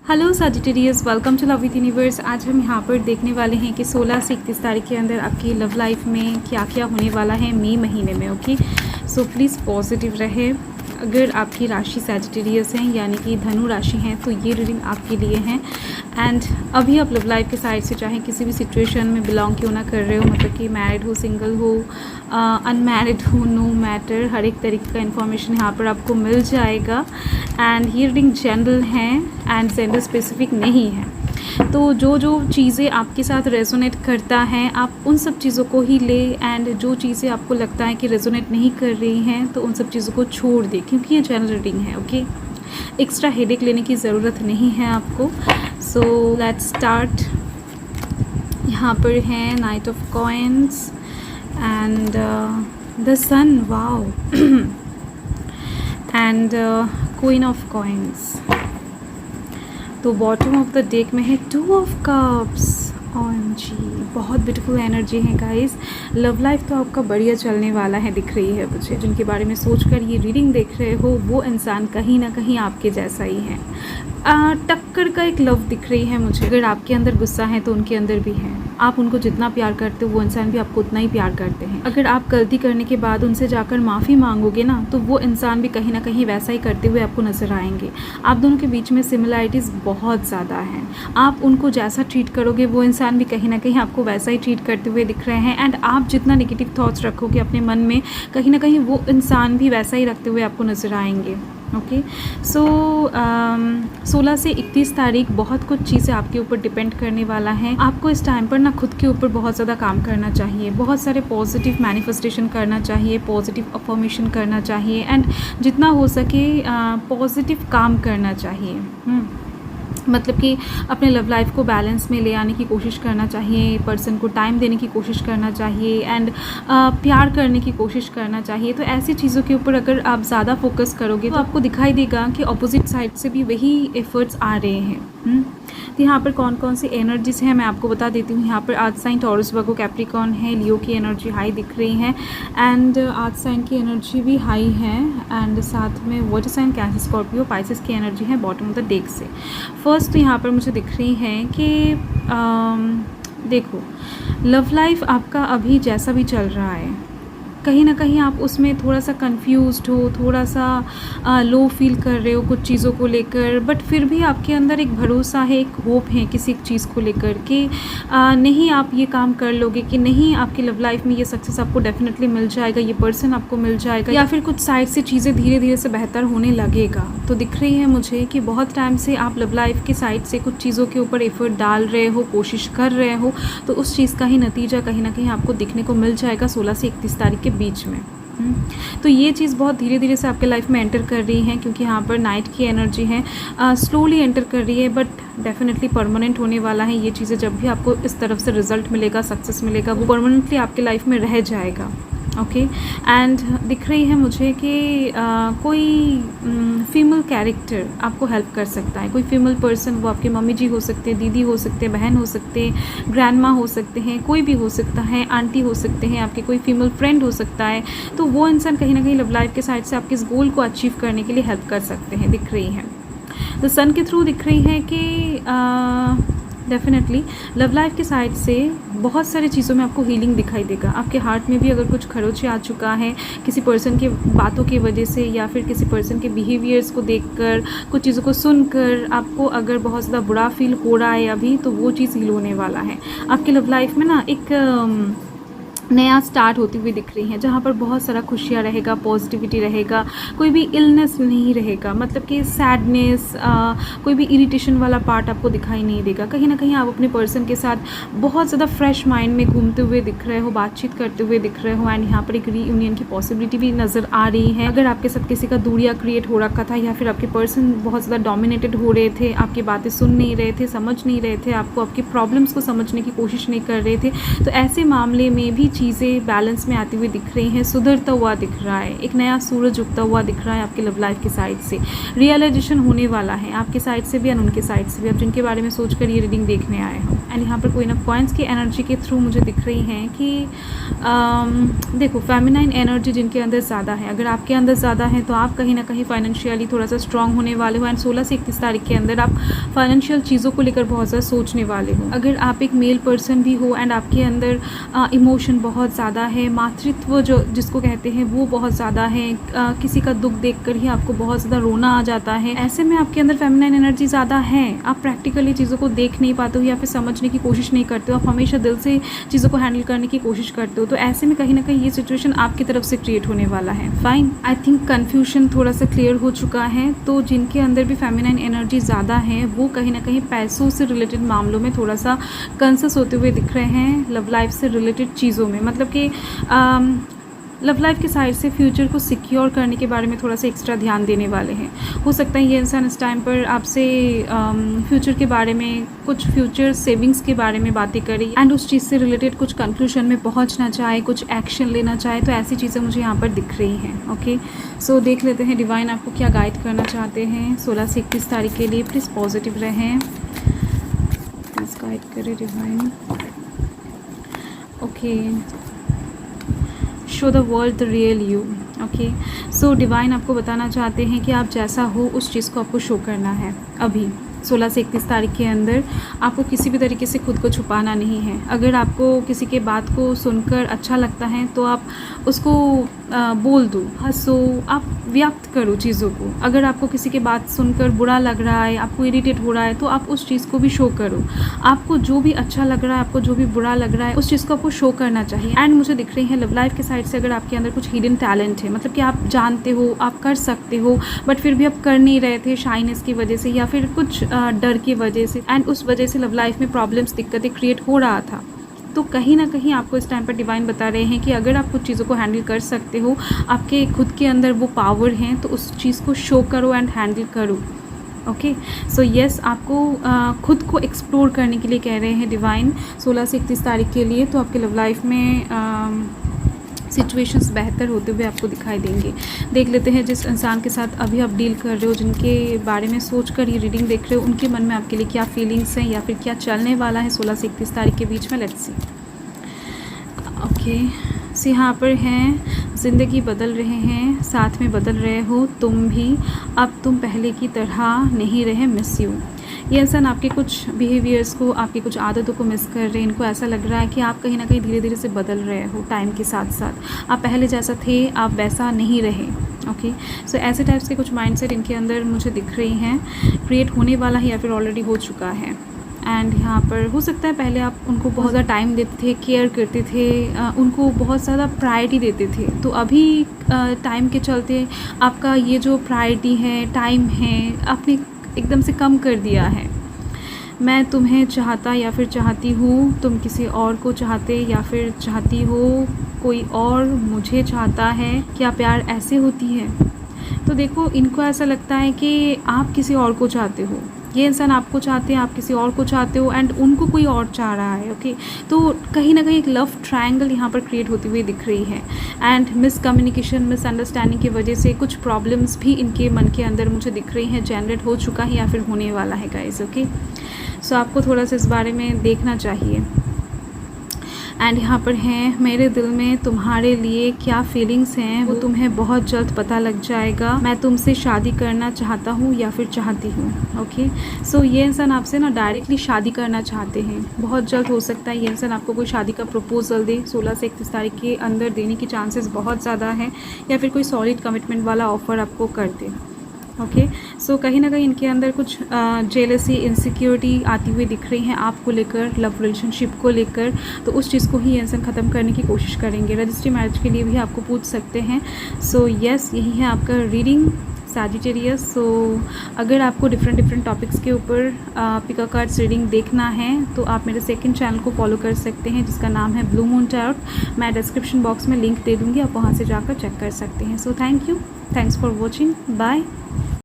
Hello Sagittarius, welcome to love with universe. आज हम यहाँ पर देखने वाले हैं कि 16 से 31 तारीख के अंदर आपकी लव लाइफ में क्या क्या होने वाला है मई महीने में। ओके, सो प्लीज़ पॉजिटिव रहे। अगर आपकी राशि सजिटेरियस हैं यानी कि धनु राशि हैं तो ये रीडिंग आपके लिए हैं। एंड अभी आप लव लाइफ के साइड से चाहे किसी भी सिचुएशन में बिलोंग क्यों ना कर रहे हो, मतलब कि मैरिड हो, सिंगल हो, अनमैरिड हो, नो मैटर, हर एक तरीके का इन्फॉर्मेशन यहाँ पर आपको मिल जाएगा। एंड ये रीडिंग जनरल हैं एंड जेंडर स्पेसिफिक नहीं है। तो जो जो चीज़ें आपके साथ रेजोनेट करता है आप उन सब चीज़ों को ही ले, एंड जो चीज़ें आपको लगता है कि रेजोनेट नहीं कर रही हैं तो उन सब चीज़ों को छोड़ दे, क्योंकि ये जनरल रीडिंग है। ओके, एक्स्ट्रा हेडेक लेने की ज़रूरत नहीं है आपको। So let's start. यहाँ पर है knight of coins and the sun, wow, and queen of coins. तो बॉटम ऑफ द डेक में है 2 ऑफ कप्स। OMG, बहुत ब्यूटीफुल एनर्जी है गाइस। लव लाइफ तो आपका बढ़िया चलने वाला है दिख रही है मुझे। जिनके बारे में सोचकर ये रीडिंग देख रहे हो वो इंसान कहीं ना कहीं आपके जैसा ही है। टक्कर का एक लव दिख रही है मुझे। अगर आपके अंदर गुस्सा है तो उनके अंदर भी है। आप उनको जितना प्यार करते हो वो इंसान भी आपको उतना ही प्यार करते हैं। अगर आप गलती करने के बाद उनसे जाकर माफ़ी मांगोगे ना तो वो इंसान भी कहीं ना कहीं वैसा ही करते हुए आपको नज़र आएंगे। आप दोनों के बीच में सिमिलरिटीज़ बहुत ज़्यादा हैं। आप उनको जैसा ट्रीट करोगे वो इंसान भी कहीं ना कहीं आपको वैसा ही ट्रीट करते हुए दिख रहे हैं। एंड आप जितना नेगेटिव थॉट्स रखोगे अपने मन में, कहीं ना कहीं वो इंसान भी वैसा ही रखते हुए आपको नज़र आएंगे। ओके, सो 16 से 31 तारीख बहुत कुछ चीज़ें आपके ऊपर डिपेंड करने वाला है। आपको इस टाइम पर ना खुद के ऊपर बहुत ज़्यादा काम करना चाहिए, बहुत सारे पॉजिटिव मैनिफेस्टेशन करना चाहिए, पॉजिटिव अफर्मेशन करना चाहिए, एंड जितना हो सके पॉजिटिव काम करना चाहिए। मतलब कि अपने लव लाइफ को बैलेंस में ले आने की कोशिश करना चाहिए, पर्सन को टाइम देने की कोशिश करना चाहिए, एंड प्यार करने की कोशिश करना चाहिए। तो ऐसी चीज़ों के ऊपर अगर आप ज़्यादा फोकस करोगे तो आपको दिखाई देगा कि अपोजिट साइड से भी वही एफर्ट्स आ रहे हैं। तो यहाँ पर कौन कौन सी एनर्जीज हैं मैं आपको बता देती हूँ। यहाँ पर आज साइन टॉरस, वर्गो, कैप्रिकॉर्न है, लियो की एनर्जी हाई दिख रही है, एंड आज साइन की एनर्जी भी हाई है, एंड साथ में water sign, Cancer, Scorpio, Pisces की एनर्जी है बॉटम ऑफ द डेक से। फर्स्ट तो यहाँ पर मुझे दिख रही है कि देखो, लव लाइफ आपका अभी जैसा भी चल रहा है कहीं ना कहीं आप उसमें थोड़ा सा कंफ्यूज्ड हो, थोड़ा सा लो फील कर रहे हो कुछ चीज़ों को लेकर, बट फिर भी आपके अंदर एक भरोसा है, एक होप है किसी एक चीज़ को लेकर कि नहीं आप ये काम कर लोगे, कि नहीं आपकी लव लाइफ में ये सक्सेस आपको डेफिनेटली मिल जाएगा, ये पर्सन आपको मिल जाएगा, या फिर कुछ साइड से चीज़ें धीरे धीरे से बेहतर होने लगेगा। तो दिख रही है मुझे कि बहुत टाइम से आप लव लाइफ के साइड से कुछ चीज़ों के ऊपर एफर्ट डाल रहे हो, कोशिश कर रहे हो, तो उस चीज़ का ही नतीजा कहीं ना कहीं आपको दिखने को मिल जाएगा 16 से 31 तारीख के बीच में। तो ये चीज़ बहुत धीरे धीरे से आपके लाइफ में एंटर कर रही है, क्योंकि यहाँ पर नाइट की एनर्जी है, स्लोली एंटर कर रही है, बट डेफिनेटली परमानेंट होने वाला है। ये चीज़ें जब भी आपको इस तरफ से रिजल्ट मिलेगा, सक्सेस मिलेगा, वो परमानेंटली आपके लाइफ में रह जाएगा। ओके, एंड दिख रही है मुझे कि कोई फीमेल कैरेक्टर आपको हेल्प कर सकता है, कोई फीमेल पर्सन, वो आपके मम्मी जी हो सकते हैं, दीदी हो सकते हैं, बहन हो सकते हैं, ग्रैंड माँ हो सकते हैं, कोई भी हो सकता है, आंटी हो सकते हैं, आपके कोई फीमेल फ्रेंड हो सकता है। तो वो इंसान कहीं ना कहीं लव लाइफ के साइड से आपके इस गोल को अचीव करने के लिए हेल्प कर सकते हैं, दिख रही है। द सन के थ्रू दिख रही है कि डेफिनेटली लव लाइफ के साइड से बहुत सारी चीज़ों में आपको हीलिंग दिखाई देगा। आपके हार्ट में भी अगर कुछ खरोंच आ चुका है किसी पर्सन के बातों की वजह से, या फिर किसी पर्सन के बिहेवियर्स को देखकर, कुछ चीज़ों को सुनकर आपको अगर बहुत ज़्यादा बुरा फील हो रहा है अभी, तो वो चीज़ हील होने वाला है। आपकी लव लाइफ में ना एक नया स्टार्ट होती हुई दिख रही है, जहाँ पर बहुत सारा खुशियाँ रहेगा, पॉजिटिविटी रहेगा, कोई भी इलनेस नहीं रहेगा, मतलब कि सैडनेस, कोई भी इरिटेशन वाला पार्ट आपको दिखाई नहीं देगा। कहीं ना कहीं आप अपने पर्सन के साथ बहुत ज़्यादा फ्रेश माइंड में घूमते हुए दिख रहे हो, बातचीत करते हुए दिख रहे हो, एंड यहाँ पर एक रीयूनियन की पॉसिबिलिटी भी नज़र आ रही है। अगर आपके साथ किसी का दूरिया क्रिएट हो रखा था, या फिर आपके पर्सन बहुत ज़्यादा डोमिनेटेड हो रहे थे, आपकी बातें सुन नहीं रहे थे, समझ नहीं रहे थे, आपको आपकी प्रॉब्लम्स को समझने की कोशिश नहीं कर रहे थे, तो ऐसे मामले में भी चीज़ें बैलेंस में आती हुई दिख रही हैं, सुधरता हुआ दिख रहा है, एक नया सूरज उगता हुआ दिख रहा है आपकी लव लाइफ की साइड से। रियलाइजेशन होने वाला है आपके साइड से भी और उनके साइड से भी, आप जिनके बारे में सोचकर ये रीडिंग देखने आए हो। एंड यहाँ पर क्वीन ऑफ कॉइंस की एनर्जी के थ्रू मुझे दिख रही हैं कि देखो फेमिनाइन एनर्जी जिनके अंदर ज़्यादा है, अगर आपके अंदर ज़्यादा है तो आप कहीं ना कहीं फाइनेंशियली थोड़ा सा स्ट्रांग होने वाले हो। एंड 16 से 31 तारीख के अंदर आप फाइनेंशियल चीज़ों को लेकर बहुत ज़्यादा सोचने वाले हो। अगर आप एक मेल पर्सन भी हो एंड आपके अंदर इमोशन बहुत ज़्यादा है, मातृत्व जो जिसको कहते हैं वो बहुत ज़्यादा है, किसी का दुख देख कर ही आपको बहुत ज़्यादा रोना आ जाता है, ऐसे में आपके अंदर फेमिनाइन एनर्जी ज़्यादा है। आप प्रैक्टिकली चीज़ों को देख नहीं पाते हो या फिर समझने की कोशिश नहीं करते हो, आप हमेशा दिल से चीज़ों को हैंडल करने की कोशिश करते हो। तो ऐसे में कहीं ना कहीं ये सिचुएशन आपकी तरफ से क्रिएट होने वाला है। फाइन, आई थिंक कन्फ्यूजन थोड़ा सा क्लियर हो चुका है। तो जिनके अंदर भी फेमिनाइन एनर्जी ज़्यादा है वो कहीं ना कहीं पैसों से रिलेटेड मामलों में थोड़ा सा कंसस होते हुए दिख रहे हैं, लव लाइफ से रिलेटेड चीज़ों में, मतलब कि लव लाइफ के साइड से फ्यूचर को सिक्योर करने के बारे में थोड़ा सा एक्स्ट्रा ध्यान देने वाले हैं। हो सकता है ये इंसान इस टाइम पर आपसे फ्यूचर के बारे में, कुछ फ्यूचर सेविंग्स के बारे में बातें करे एंड उस चीज़ से रिलेटेड कुछ कंक्लूजन में पहुंचना चाहे, कुछ एक्शन लेना चाहे। तो ऐसी चीज़ें मुझे यहाँ पर दिख रही हैं। ओके, सो देख लेते हैं डिवाइन आपको क्या गाइड करना चाहते हैं 16 से 31 तारीख के लिए। प्लीज़ पॉजिटिव रहें, प्लीज़ गाइड करें divine. Okay, show the world the real you. Okay, so divine आपको बताना चाहते हैं कि आप जैसा हो उस चीज़ को आपको शो करना है। अभी 16 से 31 तारीख के अंदर आपको किसी भी तरीके से खुद को छुपाना नहीं है। अगर आपको किसी के बात को सुनकर अच्छा लगता है तो आप उसको बोल दो, हंसो, आप व्यक्त करो चीज़ों को। अगर आपको किसी के बात सुनकर बुरा लग रहा है, आपको इरिटेट हो रहा है, तो आप उस चीज़ को भी शो करो। आपको जो भी अच्छा लग रहा है, आपको जो भी बुरा लग रहा है, उस चीज़ को आपको शो करना चाहिए। एंड मुझे दिख रही है लव लाइफ के साइड से अगर आपके अंदर कुछ हिडन टैलेंट है, मतलब कि आप जानते हो, आप कर सकते हो, बट फिर भी आप कर नहीं रहे थे शाइनेस की वजह से या फिर कुछ डर की वजह से, एंड उस वजह से लव लाइफ में प्रॉब्लम्स, दिक्कतें क्रिएट हो रहा था। तो कहीं ना कहीं आपको इस टाइम पर डिवाइन बता रहे हैं कि अगर आप कुछ चीज़ों को हैंडल कर सकते हो, आपके खुद के अंदर वो पावर है, तो उस चीज़ को शो करो एंड हैंडल करो। ओके, सो यस, आपको खुद को एक्सप्लोर करने के लिए कह रहे हैं डिवाइन 16 से 31 तारीख के लिए। तो आपके लव लाइफ में सिचुएशंस बेहतर होते हुए आपको दिखाई देंगे। देख लेते हैं जिस इंसान के साथ अभी आप डील कर रहे हो, जिनके बारे में सोचकर ये रीडिंग देख रहे हो, उनके मन में आपके लिए क्या फीलिंग्स हैं या फिर क्या चलने वाला है 16 से 31 तारीख के बीच में। Let's see. ओके, सो यहाँ पर हैं, ज़िंदगी बदल रहे हैं, साथ में बदल रहे हो तुम भी, अब तुम पहले की तरह नहीं रहे, मिस यू। ये इंसान आपके कुछ बिहेवियर्स को, आपकी कुछ आदतों को मिस कर रहे हैं। इनको ऐसा लग रहा है कि आप कहीं ना कहीं धीरे धीरे से बदल रहे हो टाइम के साथ साथ। आप पहले जैसा थे, आप वैसा नहीं रहे। ओके, सो ऐसे टाइप्स के कुछ माइंडसेट इनके अंदर मुझे दिख रही हैं, क्रिएट होने वाला है या फिर ऑलरेडी हो चुका है। एंड यहाँ पर हो सकता है पहले आप उनको बहुत ज़्यादा टाइम देते थे, केयर करते थे, उनको बहुत ज़्यादा प्रायोरिटी देते थे। तो अभी टाइम के चलते आपका ये जो प्रायोरिटी है, टाइम है, आपने एकदम से कम कर दिया है। मैं तुम्हें चाहता या फिर चाहती हूँ, तुम किसी और को चाहते या फिर चाहती हो, कोई और मुझे चाहता है, क्या प्यार ऐसे होती है? तो देखो, इनको ऐसा लगता है कि आप किसी और को चाहते हो, ये इंसान आपको चाहते हैं, आप किसी और को चाहते हो, एंड उनको कोई और चाह रहा है। ओके, तो कहीं ना कहीं एक लव ट्रायंगल यहाँ पर क्रिएट होती हुई दिख रही है। एंड मिसकम्युनिकेशन, मिसअंडरस्टैंडिंग की वजह से कुछ प्रॉब्लम्स भी इनके मन के अंदर मुझे दिख रही हैं, जनरेट हो चुका है या फिर होने वाला है गाइस। ओके, सो आपको थोड़ा सा इस बारे में देखना चाहिए। एंड यहाँ पर हैं, मेरे दिल में तुम्हारे लिए क्या फीलिंग्स हैं वो तुम्हें बहुत जल्द पता लग जाएगा। मैं तुमसे शादी करना चाहता हूँ या फिर चाहती हूँ। ओके, सो ये इंसान आपसे ना डायरेक्टली शादी करना चाहते हैं, बहुत जल्द हो सकता है ये इंसान आपको कोई शादी का प्रपोजल दे। 16 से 31 तारीख के अंदर देने की चांसेस बहुत ज़्यादा है, या फिर कोई सॉलिड कमिटमेंट वाला ऑफर आपको कर दे। ओके, सो कहीं ना कहीं इनके अंदर कुछ जेलसी, इनसिक्योरिटी आती हुई दिख रही हैं आपको लेकर, लव रिलेशनशिप को लेकर। तो उस चीज़ को ही इंसान ख़त्म करने की कोशिश करेंगे। रजिस्ट्री मैरिज के लिए भी आपको पूछ सकते हैं। सो यस, यही है आपका रीडिंग सैजिटेरियस। सो अगर आपको डिफरेंट टॉपिक्स के ऊपर पिका कार्ड्स रीडिंग देखना है तो आप मेरे सेकंड चैनल को फॉलो कर सकते हैं, जिसका नाम है ब्लू मून टैरोट। मैं डिस्क्रिप्शन बॉक्स में लिंक दे दूँगी, आप वहाँ से जाकर चेक कर सकते हैं। So thank you, thanks for watching, bye.